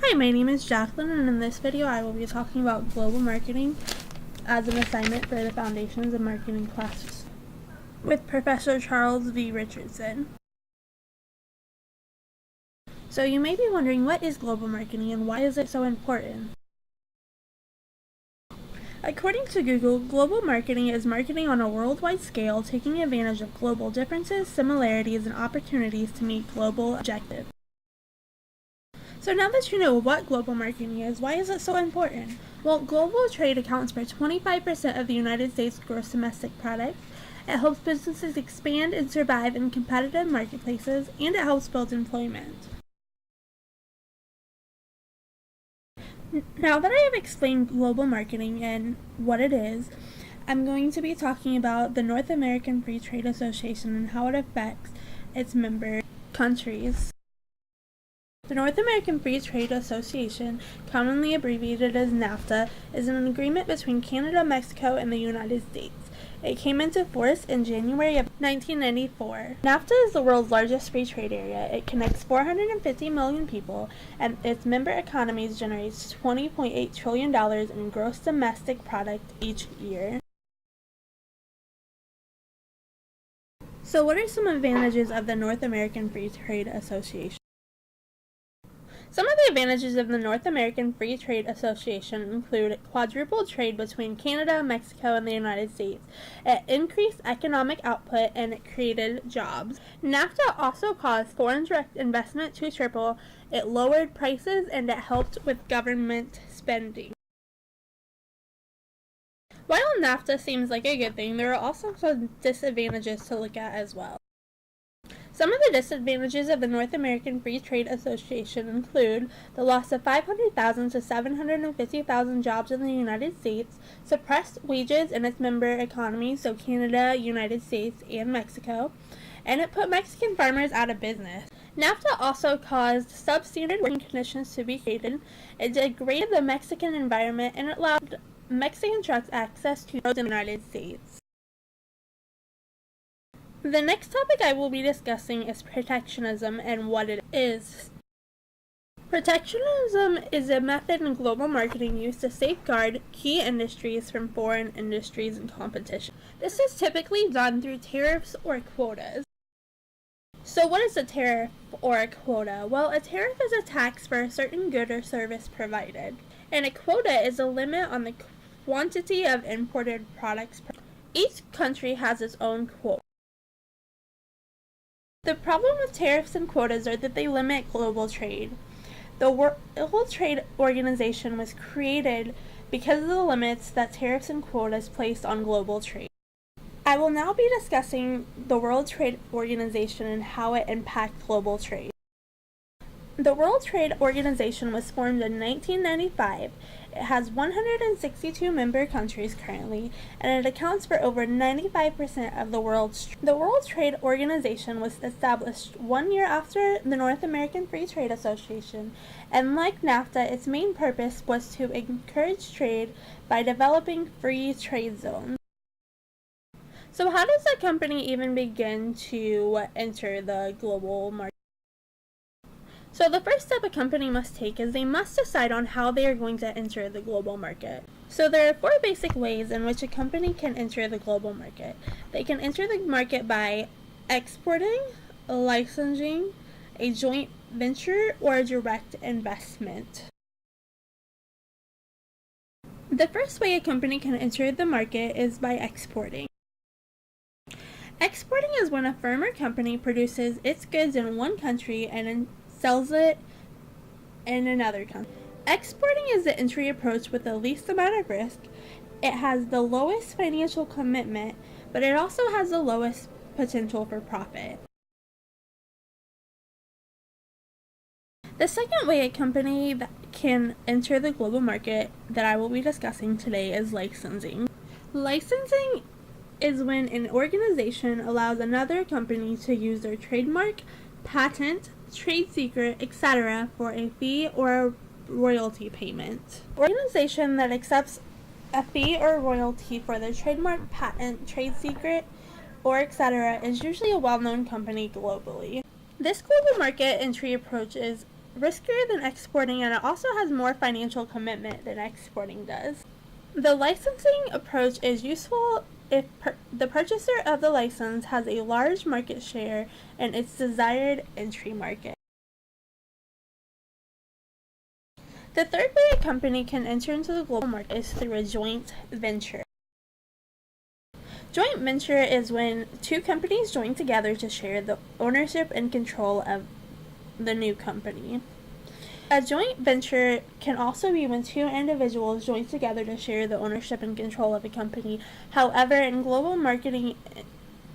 Hi, my name is Jacqueline, and in this video I will be talking about global marketing as an assignment for the Foundations of Marketing class with Professor Charles V. Richardson. So you may be wondering, what is global marketing and why is it so important? According to Google, global marketing is marketing on a worldwide scale, taking advantage of global differences, similarities, and opportunities to meet global objectives. So now that you know what global marketing is, why is it so important? Well, global trade accounts for 25% of the United States gross domestic product. It helps businesses expand and survive in competitive marketplaces, and it helps build employment. Now that I have explained global marketing and what it is, I'm going to be talking about the North American Free Trade Association and how it affects its member countries. The North American Free Trade Association, commonly abbreviated as NAFTA, is an agreement between Canada, Mexico, and the United States. It came into force in January of 1994. NAFTA is the world's largest free trade area. It connects 450 million people, and its member economies generates $20.8 trillion in gross domestic product each year. So what are some advantages of the North American Free Trade Association? Some of the advantages of the North American Free Trade Association include quadruple trade between Canada, Mexico, and the United States. It increased economic output and it created jobs. NAFTA also caused foreign direct investment to triple. It lowered prices and it helped with government spending. While NAFTA seems like a good thing, there are also some disadvantages to look at as well. Some of the disadvantages of the North American Free Trade Association include the loss of 500,000 to 750,000 jobs in the United States, suppressed wages in its member economies, so Canada, United States, and Mexico, and it put Mexican farmers out of business. NAFTA also caused substandard working conditions to be created. It degraded the Mexican environment, and it allowed Mexican trucks access to roads in the United States. The next topic I will be discussing is protectionism and what it is. Protectionism is a method in global marketing used to safeguard key industries from foreign industries and competition. This is typically done through tariffs or quotas. So what is a tariff or a quota? Well, a tariff is a tax for a certain good or service provided, and a quota is a limit on the quantity of imported products. Each country has its own quota. The problem with tariffs and quotas are that they limit global trade. The World Trade Organization was created because of the limits that tariffs and quotas placed on global trade. I will now be discussing the World Trade Organization and how it impacts global trade. The World Trade Organization was formed in 1995. It has 162 member countries currently, and it accounts for over 95% of the world's trade. The World Trade Organization was established 1 year after the North American Free Trade Association, and like NAFTA, its main purpose was to encourage trade by developing free trade zones. So how does a company even begin to enter the global market? So the first step a company must take is they must decide on how they are going to enter the global market. So there are 4 basic ways in which a company can enter the global market. They can enter the market by exporting, licensing, a joint venture, or a direct investment. The first way a company can enter the market is by exporting. Exporting is when a firm or company produces its goods in one country and sells it in another country. Exporting is the entry approach with the least amount of risk. It has the lowest financial commitment, but it also has the lowest potential for profit. The second way a company that can enter the global market that I will be discussing today is licensing. Licensing is when an organization allows another company to use their trademark, patent, trade secret, etc. for a fee or a royalty payment. An organization that accepts a fee or royalty for their trademark, patent, trade secret, or etc. is usually a well-known company globally. This global market entry approach is riskier than exporting, and it also has more financial commitment than exporting does. The licensing approach is useful if the purchaser of the license has a large market share in its desired entry market. The third way a company can enter into the global market is through a joint venture. Joint venture is when two companies join together to share the ownership and control of the new company. A joint venture can also be when two individuals join together to share the ownership and control of a company. However, in global marketing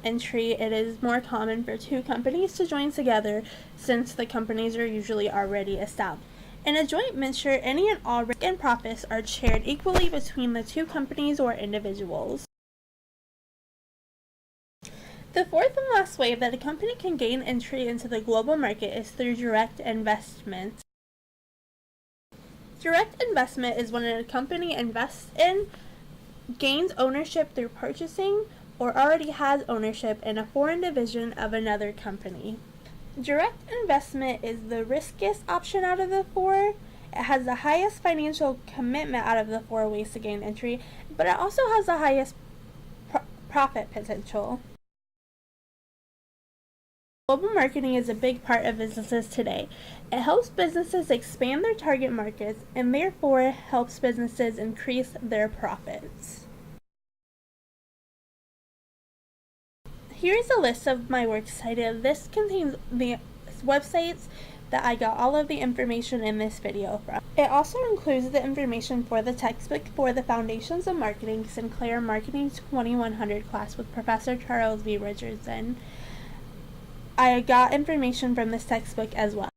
entry, it is more common for two companies to join together since the companies are usually already established. In a joint venture, any and all risk and profits are shared equally between the two companies or individuals. The fourth and last way that a company can gain entry into the global market is through direct investment. Direct investment is when a company invests in, gains ownership through purchasing, or already has ownership in a foreign division of another company. Direct investment is the riskiest option out of the four. It has the highest financial commitment out of the four ways to gain entry, but it also has the highest profit potential. Global marketing is a big part of businesses today. It helps businesses expand their target markets and therefore helps businesses increase their profits. Here's a list of my works cited. This contains the websites that I got all of the information in this video from. It also includes the information for the textbook for the Foundations of Marketing Sinclair Marketing 2100 class with Professor Charles V. Richardson. I got information from this textbook as well.